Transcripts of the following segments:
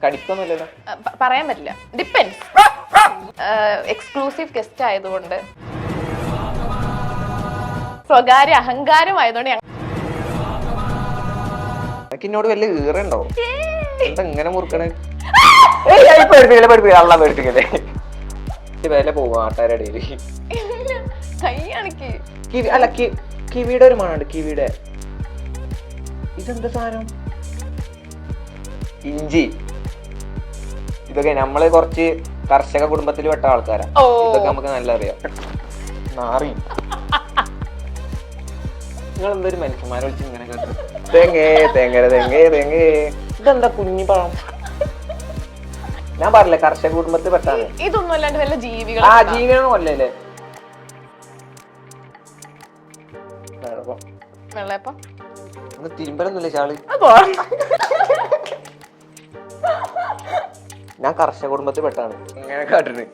കടിക്കൊന്നുമില്ലല്ലോ. പറയാൻ പറ്റില്ല, depends. Exclusive guest ആയതുകൊണ്ട്, സ്വകാര്യ അഹങ്കാരമായതുകൊണ്ട് എന്നോട് വലിയ ഈറുണ്ടോ? എന്താ ഇങ്ങനെ മുറുക്കണേ? പേടിപ്പിക്കല്ലേ വില പോവാ ആട്ടാരുടെ ഇടയിൽ. അല്ല, കിവിയുടെ ഒരു മണുണ്ട്. കിവിയുടെ ഇതെന്താ സാധനം? ഇഞ്ചി. ഇതൊക്കെ നമ്മള് കുറച്ച് കർഷക കുടുംബത്തിൽ പെട്ട ആൾക്കാരാ. ഇതൊക്കെ നമുക്ക് നല്ല അറിയാം. നാറി നിങ്ങൾ എന്തൊരു മനുഷ്യന്മാരെ വിളിച്ച് ഇങ്ങനെ കേട്ടു. തെങ്ങേ തെങ്ങര തെങ്ങേ തെങ്ങേ. ഇതെന്താ കുഞ്ഞി പഴം? ഞാൻ പറഞ്ഞില്ലേ കർഷക കുടുംബത്തിൽ പെട്ടാണ്. ഇതൊന്നും അല്ലാണ്ട് വല്ല ജീവികൾ. ആ ജീവികളൊന്നും കൊല്ലല്ലേ. വെള്ളയപ്പം തിരുമ്പലൊന്നുമില്ല ചാള്. ഞാൻ കർഷക കുടുംബത്തിൽ പെട്ടാണ്. ഇങ്ങനെ കാട്ടുന്നത്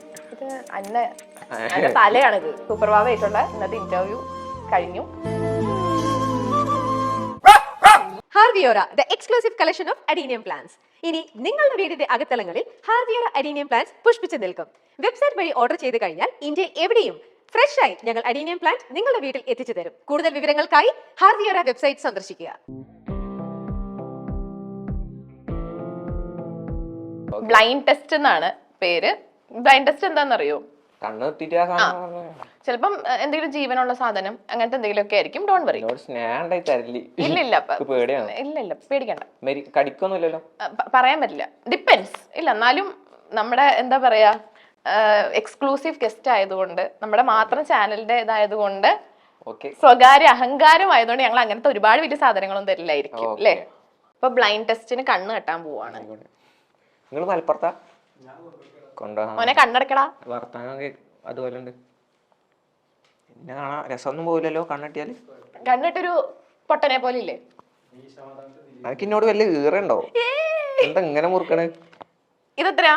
തലയാണിത്. സുപ്രഭാതമായിട്ടുള്ള ഇന്നത്തെ ഇന്റർവ്യൂ കഴിഞ്ഞു. ഹാർവിയോറ, the exclusive collection of adenium plants. ഇനി നിങ്ങളുടെ വീടിന്റെ അകത്തളങ്ങളിൽ ഹാർവിയോറ അഡീനിയം പ്ലാന്റ്സ് പുഷ്പിച്ചു നിൽക്കും. വെബ്സൈറ്റ് വഴി ഓർഡർ ചെയ്ത് കഴിഞ്ഞാൽ ഇന്ത്യയിൽ എവിടെയും ഫ്രഷ് ആയി ഞങ്ങൾ അഡീനിയം പ്ലാന്റ് നിങ്ങളുടെ വീട്ടിൽ എത്തിച്ചു തരും. കൂടുതൽ വിവരങ്ങൾക്കായി ഹാർവിയോറ വെബ്സൈറ്റ് സന്ദർശിക്കുക. ബ്ലൈൻഡ് ടെസ്റ്റ് എന്നാണ് പേര്. ബ്ലൈൻഡ് ടെസ്റ്റ് എന്താണെന്നറിയോ? ചിലപ്പം എന്തെങ്കിലും ജീവനുള്ള സാധനം അങ്ങനത്തെ എന്തെങ്കിലും ഒക്കെ ആയിരിക്കും. Don't worry. ഇല്ലില്ല, പേടിക്കണ്ട. കടിക്കൊന്നുമില്ലല്ലോ. പറയാൻ പറ്റില്ല, ഡിപ്പെൻസ്. ഇല്ല, എന്നാലും നമ്മുടെ എന്താ പറയാ, എക്സ്ക്ലൂസീവ് ഗസ്റ്റ് ആയതുകൊണ്ട്, നമ്മുടെ മാത്രം ചാനലിന്റെ ഇതായതുകൊണ്ട്, സ്വകാര്യ അഹങ്കാരമായതുകൊണ്ട് ഞങ്ങൾ അങ്ങനത്തെ ഒരുപാട് വലിയ സാധനങ്ങളൊന്നും തരില്ലായിരിക്കും അല്ലേ. അപ്പൊ ബ്ലൈൻഡ് ടെസ്റ്റിന് കണ്ണ് കെട്ടാൻ പോവാണ്. നിങ്ങൾ മലപ്പുറത്താ? മോനെ കണ്ണടക്കടാ. വർത്താനൊക്കെ അതുപോലെ ഉണ്ട്. പിന്നെ കാണാ രസമൊന്നും പോവില്ലല്ലോ കണ്ണെട്ടിയാല്. കണ്ണിട്ടൊരു പൊട്ടനെ പോലെ ഇല്ലേ? എനിക്ക് എന്നോട് വലിയ ഈറുണ്ടോ? എന്താ ഇങ്ങനെ മുറുക്കണേ? ഇതെത്രയാ?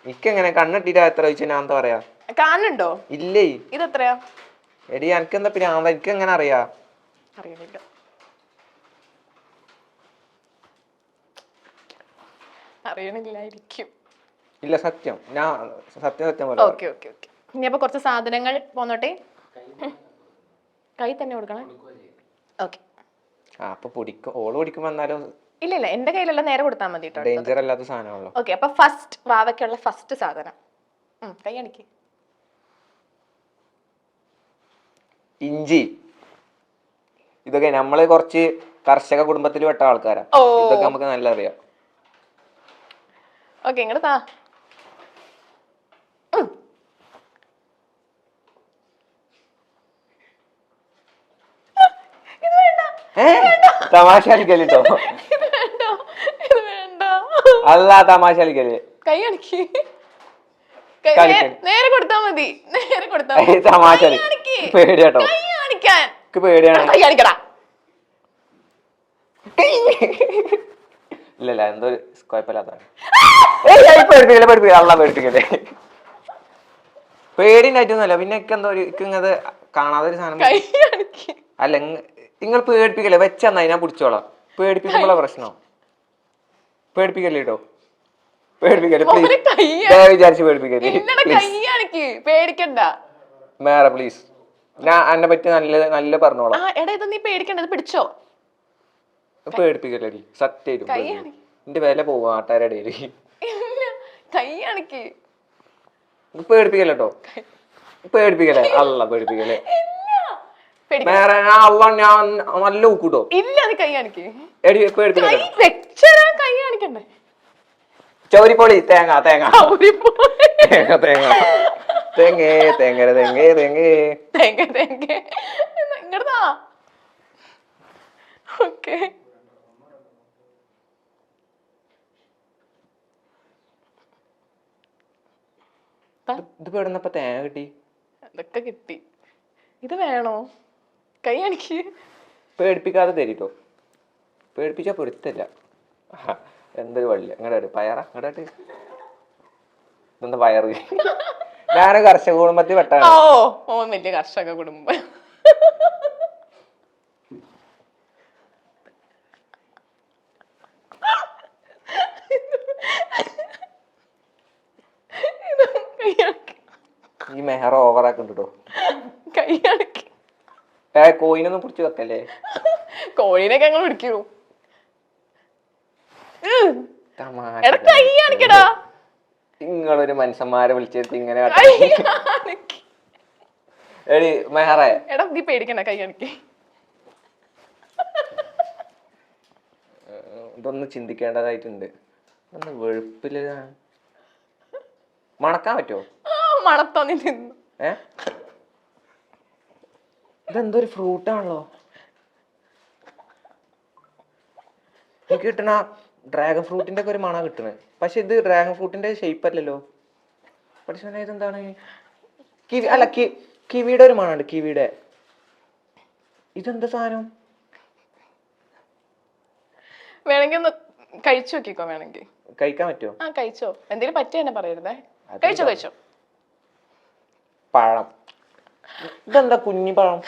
എനിക്കെങ്ങനെ കണ്ണെട്ടിട്ടാ എത്ര ചോദിച്ചാ ഞാൻ എന്താ പറയാ? കാണുന്നുണ്ടോ? ഇല്ലേ. ഇതെത്രയാ? എടി എനിക്കെന്താ പിന്നെ എനിക്ക് എങ്ങനെ അറിയാ? അറിയണില്ല. അറിയണില്ലായിരിക്കും. ഇല്ല, സത്യം. ഞാൻ സത്യം പോലെ. Okay okay okay. ഇനി അപ്പൊ കുറച്ച് സാധനങ്ങൾ പോന്നോട്ടെ. കൈ തന്നെ കൊടുക്കണം. ഓക്കെ. അപ്പൊ ഓള് പൊടിക്കുമ്പോ എന്നാലും ഇല്ല ഇല്ല, എന്റെ കയ്യിലല്ല, നേരെ കൊടുത്താൽ മതി. ഡേഞ്ചർ അല്ലാത്ത സാധനമാണല്ലോ. ഓക്കെ, അപ്പൊ ഫസ്റ്റ് വാവയ്ക്കുള്ള ഫസ്റ്റ് സാധനം കൈ അടിക്ക്. ഇഞ്ചി. ഇതൊക്കെ നമ്മള് കുറച്ച് കർഷക കുടുംബത്തിൽ പെട്ട ആൾക്കാരാ. ഇതൊക്കെ നമുക്ക് നല്ല അറിയാം. ഓക്കെ, ഇങ്ങോട്ട് താ. തമാശ കളിക്കല്ലോ. അല്ല തമാശ കളിക്കല്. കൈ അടിക്ക്. നേരെ കൊടുത്താ മതി. നേരെ കൊടുത്താ തമാശ. പേടിയാട്ടോ. പേടിയാണ്. ഇല്ലല്ല, എന്തോ കുഴപ്പമില്ലാത്ത. പേടിപ്പിക്കല്ലേ. പേടിനായിട്ടൊന്നുമല്ല. പിന്നെ എന്തോ ഇങ്ങനത് കാണാതെ ഒരു സാധനം. അല്ല, നിങ്ങൾ പേടിപ്പിക്കല്ലേ. വെച്ചാ ഞാൻ പിടിച്ചോളാം. പേടിപ്പിക്കുമ്പോഴാ പ്രശ്നം. പേടിപ്പിക്കല്ലേ കേട്ടോ. പേടിപ്പിക്കല്ലേ പ്ലീസ്. വിചാരിച്ച് പേടിപ്പിക്കല്ലേ. പേടിക്കണ്ട മേറെ പ്ലീസ്. ഞാൻ എന്നെ പറ്റി നല്ല പറഞ്ഞോളാം. എടാ, ഇത് നീ പേടിക്കണ്ട, പിടിച്ചോ. പേടിപ്പിക്കല്ലേ സത്യം. എന്റെ വില പോവാ ആട്ടാരുടെ ഇടയിൽ. കൈ അണക്ക്. പേടിപ്പിക്കല്ലോ കേട്ടോ. പേടിപ്പിക്കല്ലേ. അല്ല പേടിപ്പിക്കല്ലേ. ഞാൻ നല്ല ഊക്കൂട്ടോ. ഇല്ല, അത് കൈ അണക്ക്. കൈ കാണിക്കണ്ടേ? ചൗരിപ്പൊളി. തേങ്ങ തേങ്ങ തേങ്ങ തേങ്ങ തെങ്ങേ തെങ്ങര തെങ്ങേ തെങ്ങേ തേങ്ങ തേങ്ങ. ഇങ്ങടാ. ഓക്കെ. ഇത് പേടുന്നപ്പോ തേങ്ങ കിട്ടി. അതൊക്കെ കിട്ടി. ഇത് വേണോ? കൈ കാണിക്ക്. പേടിപ്പിക്കാതെ തരീട്ടോ. പേടിപ്പിച്ചാ പെടുത്തല്ല. എന്തൊരു വള്ളി. അങ്ങോട്ട് പയറാ. അങ്ങോട്ട് ഇതെന്താ പയറ്? ഞാന് കർഷക കുടുംബത്തിൽ പെട്ടാണ്. ഓ വലിയ കർഷക കുടുംബം. ഈ മെഹർ ഓവറാക്കുന്നുണ്ടോ? കൈ കാണിക്ക്. കോയിനൊന്നും പിടിച്ചു വെക്കല്ലേ. കോഴിനൊക്കെ ഞങ്ങൾ പിടിക്കൂ. തമാശ. എടാ കൈ കാണിക്കടാ. നിങ്ങളൊരു മനുഷ്യന്മാരെ വിളിച്ചിട്ട് ഇങ്ങനെ എടി മെഹറേ. എടാ നീ പേടിക്കണ്ട, കൈ കാണിക്ക്. ഇതൊന്ന് ചിന്തിക്കേണ്ടതായിട്ടുണ്ട്. ഒന്ന് വെളുപ്പില് മണക്കാൻ പറ്റുമോ? മണത്തോ നീ തിന്നു. ഇതെന്തൊരു ഫ്രൂട്ടാണല്ലോ. എനിക്ക് കിട്ടണ ഡ്രാഗൺ ഫ്രൂട്ടിന്റെ ഒക്കെ ഒരു മണ കിട്ടണേ. പക്ഷെ ഇത് ഡ്രാഗൺ ഫ്രൂട്ടിന്റെ ഷേപ്പ് അല്ലല്ലോ. പക്ഷേ ഇതെന്താണ്? കിവി അല്ല, കിവിയുടെ ഒരു മണമുണ്ട്. കിവിയുടെ ഇതെന്താ സാധനം? വേണമെങ്കിൽ ഒന്ന് കഴിച്ചു നോക്കിക്കോ. വേണമെങ്കിൽ കഴിക്കാൻ പറ്റുമോ? ആ കഴിച്ചോ. എന്തെങ്കിലും പറ്റിയ തന്നെ പറയരുതേ. കഴിച്ചോ. പഴം. ഇതെന്താ കുഞ്ഞി പഴം?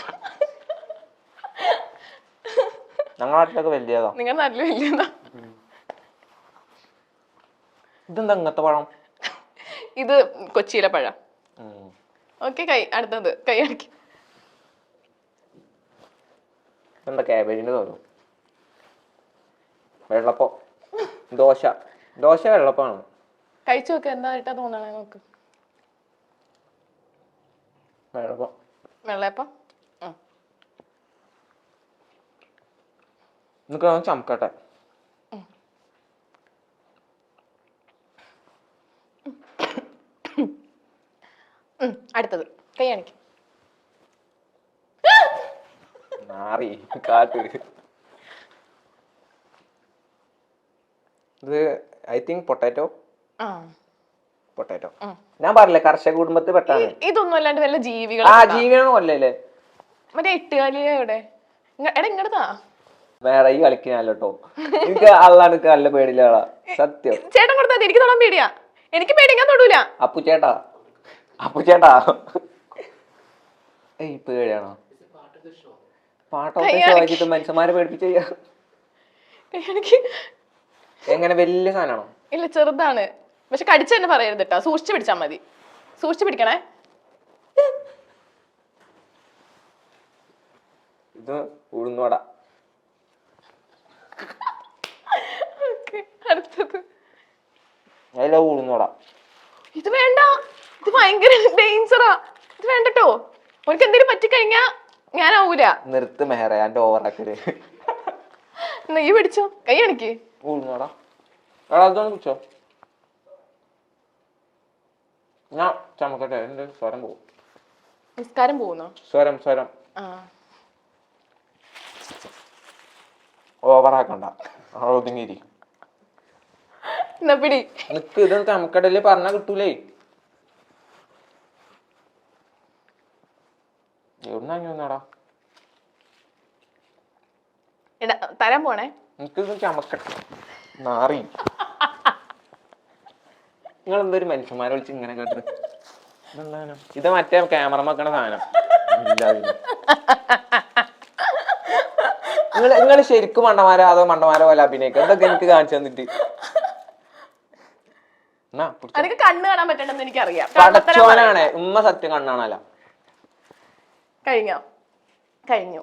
ഞങ്ങളുടെ നാട്ടിലൊക്കെ വലിയതാ. നിങ്ങളുടെ നാട്ടില് വലിയതാ. ഇതെന്താ ഇങ്ങനത്തെ പഴം? ഇത് കൊച്ചിയിലെ പഴം. ഓക്കെ, അടുത്തത് കൈ അടക്കി. എന്താ കാബേജിന്റെ തോന്നും? വെള്ളപ്പം. ദോശ വെള്ളപ്പാണ്. കഴിച്ചു നോക്ക്, എന്തായിട്ടാ തോന്നണേ നോക്ക്. വെള്ളയപ്പം. ചമക്കട്ടെ. അടുത്തത് കൈ കാണിക്ക്. നാറി കാട്ട്. ഇത് ഐ തിങ്ക് പൊട്ടാറ്റോ. ഞാൻ പറഞ്ഞില്ലേ കർഷക കുടുംബത്തിൽ പെട്ടാണ്. ഇതൊന്നും അല്ലാണ്ട് വല്ല ജീവികൾ. ജീവികളൊന്നും കൊല്ലല്ലേ. മറ്റേ എട്ടുകാലിയെ എവിടെ? എടാ ഇങ്ങടത്താ. വേറെ ഈ കളിക്കാനല്ലോ. എനിക്ക് അള്ളാണ് നല്ല പേടില്ല ആളാ. സത്യം. ചേട്ടൻ കൊടുത്താ എനിക്ക് തൊടാൻ പേടിയാ. എനിക്ക് പേടിക്കാൻ തൊടൂല. അപ്പുചേട്ടാ ഏയ് പേടിയാണോ? പാട്ടൊക്കെ മനുഷ്യന്മാരെ പേടിപ്പിച്ച എങ്ങനെ? വലിയ സാധനമാണോ? ഇല്ല, ചെറുതാണ്. പക്ഷെ കടിച്ച തന്നെ പറയരുത് കേട്ടോ. സൂക്ഷിച്ചു പിടിച്ചാ മതി. സൂക്ഷിച്ചു പിടിക്കണേ. ഇത് ഉഴുന്നുവട. അടുത്തത് ഉഴുന്നുവട. ഇത് വേണ്ട. ഇത് ഭയങ്കര ഡേഞ്ചറാ. ഇത് വേണ്ടട്ടോ. എനിക്ക് എന്തെങ്കിലും പറ്റിക്കഴിഞ്ഞാ ഞാനാവൂല. നിർത്ത് മെഹറ, എന്റെ ഓവറാക്കല്. നീ പിടിച്ചോ, കൈ കാണിക്ക്. ഉഴുന്നുവട പിടിച്ചോ. ഞാൻ ചമക്കട്ടെ. എന്റെ സ്വരം പോകും. നിസ്കാരം പോകുന്നോ? സ്വരം ഓവറാക്കണ്ട. ഒതുങ്ങിരി. പിടി. നിക്ക്, ഇത് ചമക്കടല് പറഞ്ഞാ കിട്ടൂലേ. എവിടുന്നാടാ തരാൻ പോണേ. എനിക്കിത് ചമക്കട്ടെ. നാറി. നിങ്ങൾ എന്തൊരു മനുഷ്യന്മാരെ വിളിച്ച് ഇങ്ങനെ കേട്ടത്? ഇത് മറ്റേ ക്യാമറ വെക്കണ സാധനം. നിങ്ങൾ ശരിക്കും മണ്ടന്മാരോ അതോ മണ്ടന്മാരോ പോലെ അഭിനയിക്കുക? ഇതൊക്കെ എനിക്ക് കാണിച്ചു തന്നിട്ട്. അതൊക്കെ കണ്ണ് കാണാൻ പറ്റണ്ടെന്ന് എനിക്കറിയാം. പടച്ചോനാണ് ഉമ്മ സത്യം കണ്ണാണല്ലോ. കഴിഞ്ഞു.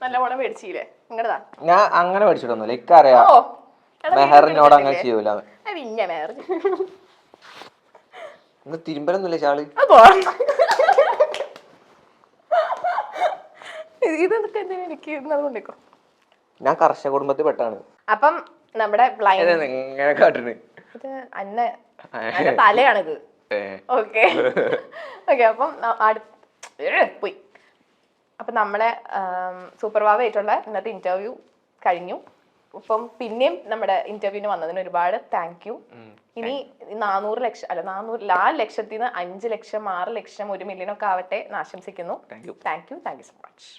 നല്ലപോലെ മേടിച്ചില്ലേ? നിങ്ങടതാ. ഞാൻ അങ്ങനെ മേടിച്ചിട്ടൊന്നുമില്ല. ഇക്കറിയാം മെഹറിനോട് അങ്ങനെ ചെയ്യൂല. തിരുമ്പലൊന്നുമില്ല ഷാള്. ഞാൻ കർഷക കുടുംബത്തിൽ പെട്ടാണ്. അപ്പം നമ്മുടെ തലയാണിത്. ഓക്കെ അപ്പം പോയി. അപ്പൊ നമ്മളെ സൂപ്പർ വാവ ആയിട്ടുള്ള ഇന്നത്തെ ഇന്റർവ്യൂ കഴിഞ്ഞു. ഇപ്പം പിന്നെയും നമ്മുടെ ഇന്റർവ്യൂവിന് വന്നതിന് ഒരുപാട് താങ്ക് യു. ഇനി 400 ലക്ഷം അല്ല 4 ലക്ഷത്തിൽ നിന്ന് 5 ലക്ഷം 6 ലക്ഷം 1 മില്യൺ ഒക്കെ ആവട്ടെ എന്ന് ആശംസിക്കുന്നു. Thank you so much.